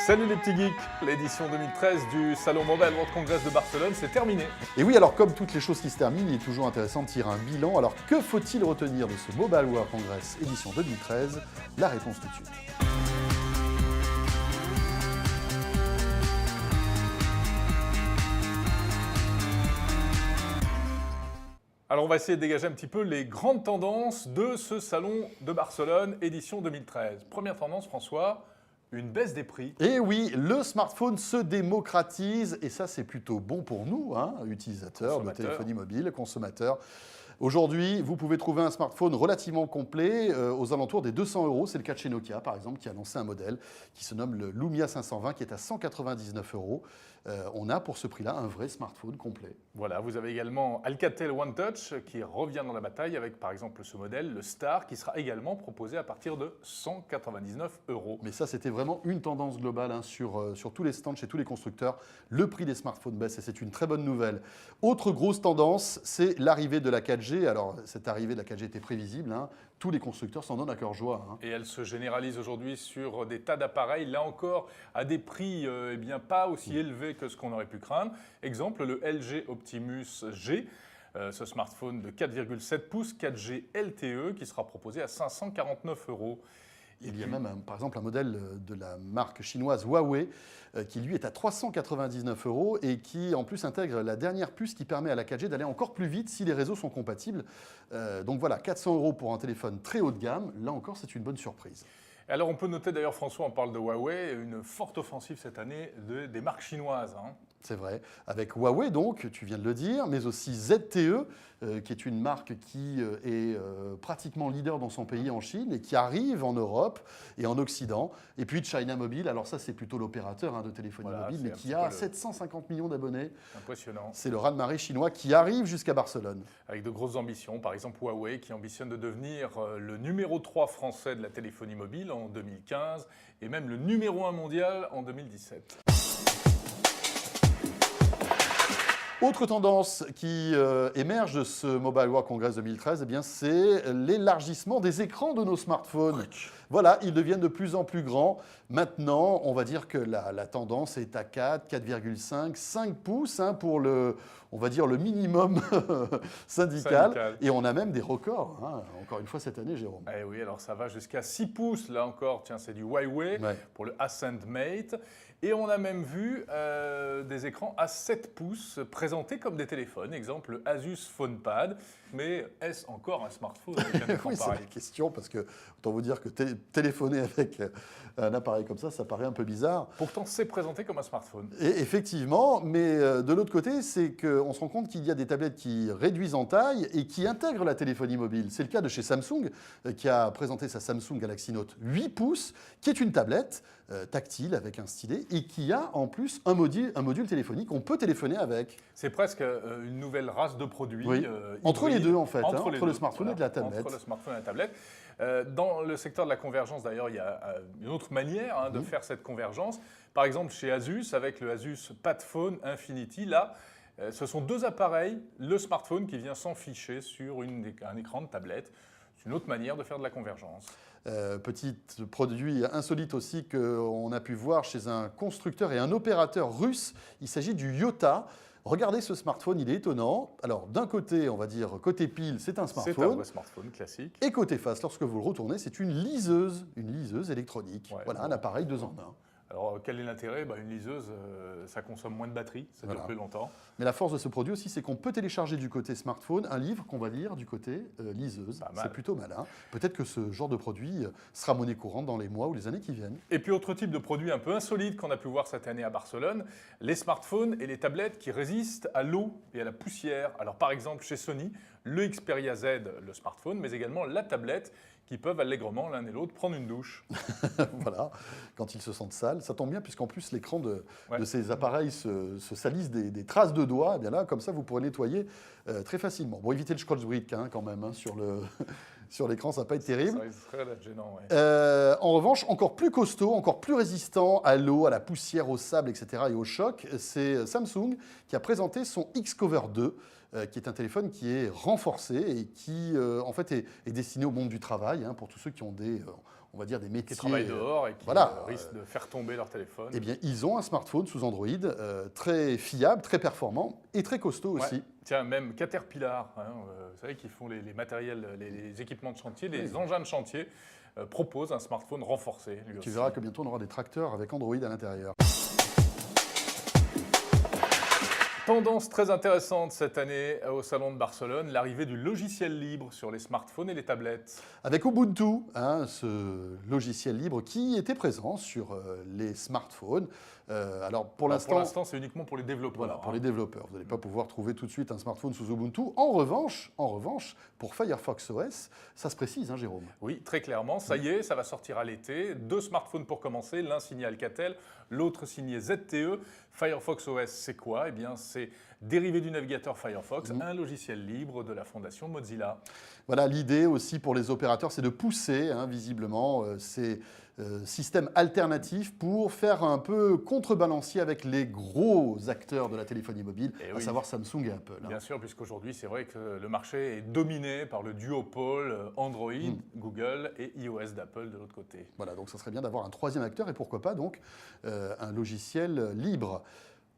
Salut les petits geeks, l'édition 2013 du Salon Mobile World Congress de Barcelone, c'est terminé. Et oui, alors comme toutes les choses qui se terminent, il est toujours intéressant de tirer un bilan. Alors que faut-il retenir de ce Mobile World Congress édition 2013? La réponse tout de suite. Alors on va essayer de dégager un petit peu les grandes tendances de ce Salon de Barcelone édition 2013. Première tendance, François, une baisse des prix. Et oui, le smartphone se démocratise et ça c'est plutôt bon pour nous, utilisateurs de téléphonie mobile, consommateurs. Aujourd'hui, vous pouvez trouver un smartphone relativement complet aux alentours des 200 €. C'est le cas de chez Nokia, par exemple, qui a lancé un modèle qui se nomme le Lumia 520, qui est à 199 €. On a pour ce prix-là un vrai smartphone complet. Voilà, vous avez également Alcatel One Touch qui revient dans la bataille avec par exemple ce modèle, le Star, qui sera également proposé à partir de 199 €. Mais ça, c'était vraiment une tendance globale sur tous les stands, chez tous les constructeurs. Le prix des smartphones baisse et c'est une très bonne nouvelle. Autre grosse tendance, c'est l'arrivée de la 4G. Alors, cette arrivée de la 4G était prévisible. Tous les constructeurs s'en donnent à cœur joie. Et elle se généralise aujourd'hui sur des tas d'appareils, là encore à des prix pas aussi élevés que ce qu'on aurait pu craindre. Exemple, le LG Optimus G, ce smartphone de 4,7 pouces 4G LTE qui sera proposé à 549 €. Il y a même, par exemple, un modèle de la marque chinoise Huawei qui, lui, est à 399 € et qui, en plus, intègre la dernière puce qui permet à la 4G d'aller encore plus vite si les réseaux sont compatibles. Donc voilà, 400 € pour un téléphone très haut de gamme. Là encore, c'est une bonne surprise. Alors, on peut noter d'ailleurs, François, on parle de Huawei, une forte offensive cette année des marques chinoises. C'est vrai. Avec Huawei, donc, tu viens de le dire, mais aussi ZTE, qui est une marque qui est pratiquement leader dans son pays en Chine et qui arrive en Europe et en Occident. Et puis China Mobile, alors ça, c'est plutôt l'opérateur de téléphonie mobile, mais qui a 750 millions d'abonnés. Impressionnant. C'est le raz-de-marée chinois qui arrive jusqu'à Barcelone. Avec de grosses ambitions. Par exemple, Huawei qui ambitionne de devenir le numéro 3 français de la téléphonie mobile en 2015 et même le numéro 1 mondial en 2017. Autre tendance qui émerge de ce Mobile World Congress 2013, c'est l'élargissement des écrans de nos smartphones. Voilà, ils deviennent de plus en plus grands. Maintenant, on va dire que la tendance est à 4, 4,5, 5 pouces pour on va dire le minimum syndical. Et on a même des records, encore une fois cette année, Jérôme. Eh oui, alors ça va jusqu'à 6 pouces, là encore, tiens, c'est du Huawei pour le Ascend Mate. Et on a même vu des écrans à 7 pouces présentés comme des téléphones. Exemple, le Asus PhonePad. Mais est-ce encore un smartphone avec un écran Oui, c'est pareil? la question, parce que autant vous dire que téléphoner avec un appareil comme ça paraît un peu bizarre. Pourtant, c'est présenté comme un smartphone. Et effectivement, mais de l'autre côté, c'est qu'on se rend compte qu'il y a des tablettes qui réduisent en taille et qui intègrent la téléphonie mobile. C'est le cas de chez Samsung, qui a présenté sa Samsung Galaxy Note 8 pouces, qui est une tablette tactile avec un stylet et qui a en plus un module téléphonique. On peut téléphoner avec. C'est presque une nouvelle race de produits. Oui. Entre les deux, en fait, entre le smartphone et la tablette. Entre le smartphone et la tablette. Dans le secteur de la convergence, d'ailleurs, il y a une autre manière de faire cette convergence. Par exemple, chez Asus, avec le Asus PadPhone Infinity, là, ce sont deux appareils, le smartphone qui vient s'enficher sur un écran de tablette. C'est une autre manière de faire de la convergence. Petit produit insolite aussi qu'on a pu voir chez un constructeur et un opérateur russe. Il s'agit du Yota. Regardez ce smartphone, il est étonnant. Alors d'un côté, on va dire côté pile, c'est un smartphone. C'est un vrai smartphone classique. Et côté face, lorsque vous le retournez, c'est une liseuse électronique. Ouais, voilà, un appareil 2 en 1. Alors, quel est l'intérêt? Une liseuse, ça consomme moins de batterie, ça dure plus longtemps. Mais la force de ce produit aussi, c'est qu'on peut télécharger du côté smartphone un livre qu'on va lire du côté liseuse. C'est plutôt malin. Peut-être que ce genre de produit sera monnaie courante dans les mois ou les années qui viennent. Et puis, autre type de produit un peu insolite qu'on a pu voir cette année à Barcelone, les smartphones et les tablettes qui résistent à l'eau et à la poussière. Alors, par exemple, chez Sony, le Xperia Z, le smartphone, mais également la tablette, qui peuvent allègrement, l'un et l'autre, prendre une douche. Voilà, quand ils se sentent sales. Ça tombe bien, puisqu'en plus, l'écran de ces appareils se salisse des traces de doigts. Et bien là, comme ça, vous pourrez nettoyer très facilement. Bon, évitez le scotch-brick quand même sur l'écran, ça ne va pas être terrible. Ça serait gênant, En revanche, encore plus costaud, encore plus résistant à l'eau, à la poussière, au sable, etc. et au choc, c'est Samsung qui a présenté son Xcover 2, qui est un téléphone qui est renforcé et qui en fait est destiné au monde du travail, pour tous ceux qui ont on va dire, des métiers. Qui travaillent dehors et qui risquent de faire tomber leur téléphone. Eh bien, ils ont un smartphone sous Android très fiable, très performant et très costaud aussi. Tiens, même Caterpillar, vous savez, qui font les matériels, les équipements de chantier, les engins de chantier, propose un smartphone renforcé. Tu verras que bientôt on aura des tracteurs avec Android à l'intérieur. Tendance très intéressante cette année au Salon de Barcelone, l'arrivée du logiciel libre sur les smartphones et les tablettes. Avec Ubuntu, ce logiciel libre qui était présent sur les smartphones. Alors pour l'instant, c'est uniquement pour les développeurs. Voilà, pour les développeurs. Vous n'allez pas pouvoir trouver tout de suite un smartphone sous Ubuntu. En revanche, pour Firefox OS, ça se précise, hein, Jérôme. Oui, très clairement. Ça y est, ça va sortir à l'été. 2 smartphones pour commencer, l'un signé Alcatel, l'autre signé ZTE. Firefox OS, c'est quoi? Eh bien, c'est dérivé du navigateur Firefox, un logiciel libre de la fondation Mozilla. Voilà, l'idée aussi pour les opérateurs, c'est de pousser, visiblement, ces systèmes alternatifs pour faire un peu contrebalancier avec les gros acteurs de la téléphonie mobile, à savoir Samsung et Apple. Bien sûr, puisqu'aujourd'hui, c'est vrai que le marché est dominé par le duopole Android, Google et iOS d'Apple de l'autre côté. Voilà, donc ça serait bien d'avoir un troisième acteur et pourquoi pas donc un logiciel libre.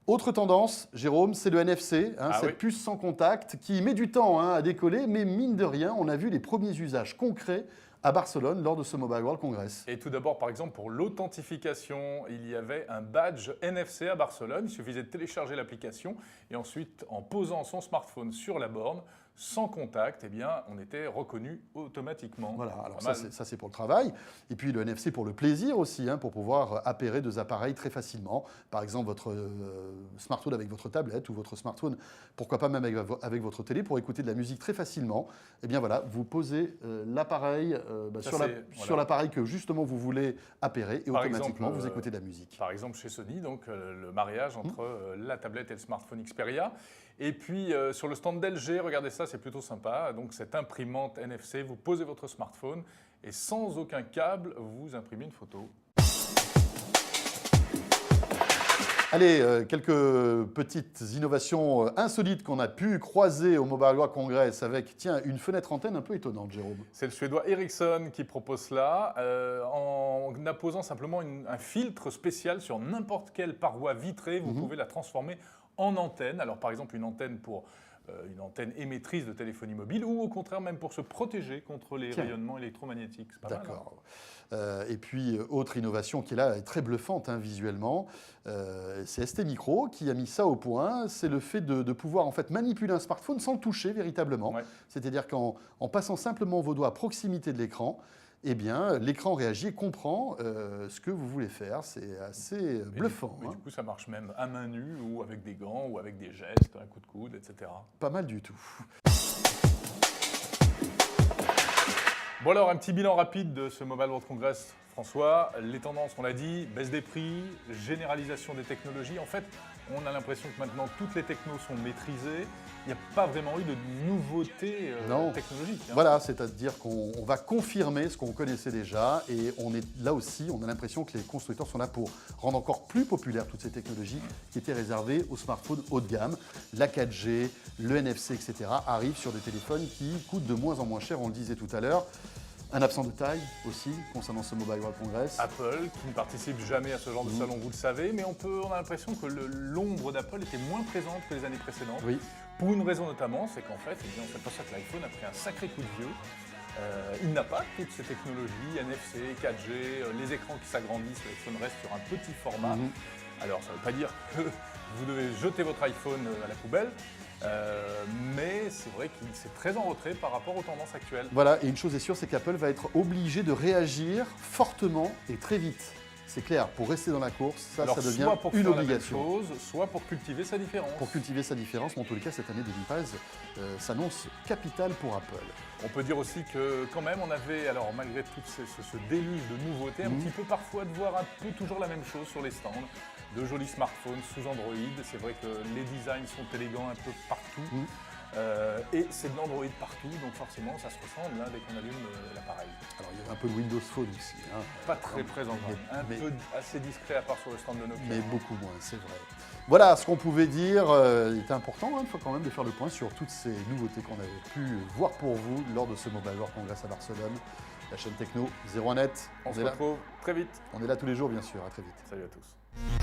Autre tendance, Jérôme, c'est le NFC, cette puce sans contact qui met du temps à décoller, mais mine de rien, on a vu les premiers usages concrets à Barcelone lors de ce Mobile World Congress. Et tout d'abord, par exemple, pour l'authentification, il y avait un badge NFC à Barcelone. Il suffisait de télécharger l'application et ensuite, en posant son smartphone sur la borne, sans contact, eh bien, on était reconnu automatiquement. Voilà, alors ça c'est pour le travail. Et puis le NFC pour le plaisir aussi, pour pouvoir appairer 2 appareils très facilement. Par exemple, votre smartphone avec votre tablette ou votre smartphone, pourquoi pas même avec votre télé pour écouter de la musique très facilement. Eh bien voilà, vous posez l'appareil sur l'appareil que justement vous voulez appairer et automatiquement vous écoutez de la musique. Par exemple chez Sony, donc le mariage entre la tablette et le smartphone Xperia. Et puis sur le stand d'LG, regardez ça, c'est plutôt sympa. Donc cette imprimante NFC, vous posez votre smartphone et sans aucun câble, vous imprimez une photo. Allez, quelques petites innovations insolites qu'on a pu croiser au Mobile World Congress avec, tiens, une fenêtre antenne un peu étonnante, Jérôme. C'est le Suédois Ericsson qui propose cela, en apposant simplement un filtre spécial sur n'importe quelle paroi vitrée, vous pouvez la transformer en antenne. Alors par exemple une antenne pour une antenne émettrice de téléphonie mobile ou au contraire même pour se protéger contre les rayonnements électromagnétiques. C'est pas mal. D'accord. Et puis autre innovation qui est là est très bluffante visuellement, c'est ST Micro qui a mis ça au point. C'est le fait de pouvoir en fait manipuler un smartphone sans le toucher véritablement. Ouais. C'est-à-dire qu'en passant simplement vos doigts à proximité de l'écran, eh bien, l'écran réagit et comprend ce que vous voulez faire. C'est assez bluffant. Mais du coup, ça marche même à main nue ou avec des gants ou avec des gestes, un coup de coude, etc. Pas mal du tout. Bon alors, un petit bilan rapide de ce Mobile World Congress. François, les tendances, on l'a dit, baisse des prix, généralisation des technologies. En fait, on a l'impression que maintenant, toutes les technos sont maîtrisées. Il n'y a pas vraiment eu de nouveautés technologiques. Voilà, c'est-à-dire qu'on va confirmer ce qu'on connaissait déjà et on est là aussi, on a l'impression que les constructeurs sont là pour rendre encore plus populaires toutes ces technologies qui étaient réservées aux smartphones haut de gamme. La 4G, le NFC, etc. arrivent sur des téléphones qui coûtent de moins en moins cher, on le disait tout à l'heure. Un absent de taille aussi concernant ce Mobile World Congress. Apple, qui ne participe jamais à ce genre de salon, vous le savez, mais on a l'impression que l'ombre d'Apple était moins présente que les années précédentes. Oui. Pour une raison notamment, c'est qu'en fait, on fait pas ça que l'iPhone a pris un sacré coup de vieux. Il n'a pas toutes ces technologies, NFC, 4G, les écrans qui s'agrandissent, l'iPhone reste sur un petit format. Alors ça ne veut pas dire que vous devez jeter votre iPhone à la poubelle, mais c'est vrai qu'il s'est très en retrait par rapport aux tendances actuelles. Voilà, et une chose est sûre, c'est qu'Apple va être obligé de réagir fortement et très vite. C'est clair, pour rester dans la course, ça devient soit pour une faire obligation. La même chose, soit pour cultiver sa différence. Pour cultiver sa différence, mais en tous les cas, cette année 2013 s'annonce capitale pour Apple. On peut dire aussi que quand même, on avait, alors malgré tout ce déluge de nouveautés, un petit peu parfois de voir un peu toujours la même chose sur les stands. De jolis smartphones sous Android. C'est vrai que les designs sont élégants un peu partout. Et c'est de l'Android partout, donc forcément ça se ressemble dès qu'on allume l'appareil. Alors il y a un peu de Windows Phone aussi. Pas très présent, peu assez discret à part sur le stand de Nokia. Mais beaucoup moins, c'est vrai. Voilà ce qu'on pouvait dire. Il était important quand même de faire le point sur toutes ces nouveautés qu'on avait pu voir pour vous lors de ce Mobile World Congress à Barcelone. La chaîne techno 01net. On se est là. retrouve très vite. On est là tous les jours, bien sûr. À très vite. Salut à tous.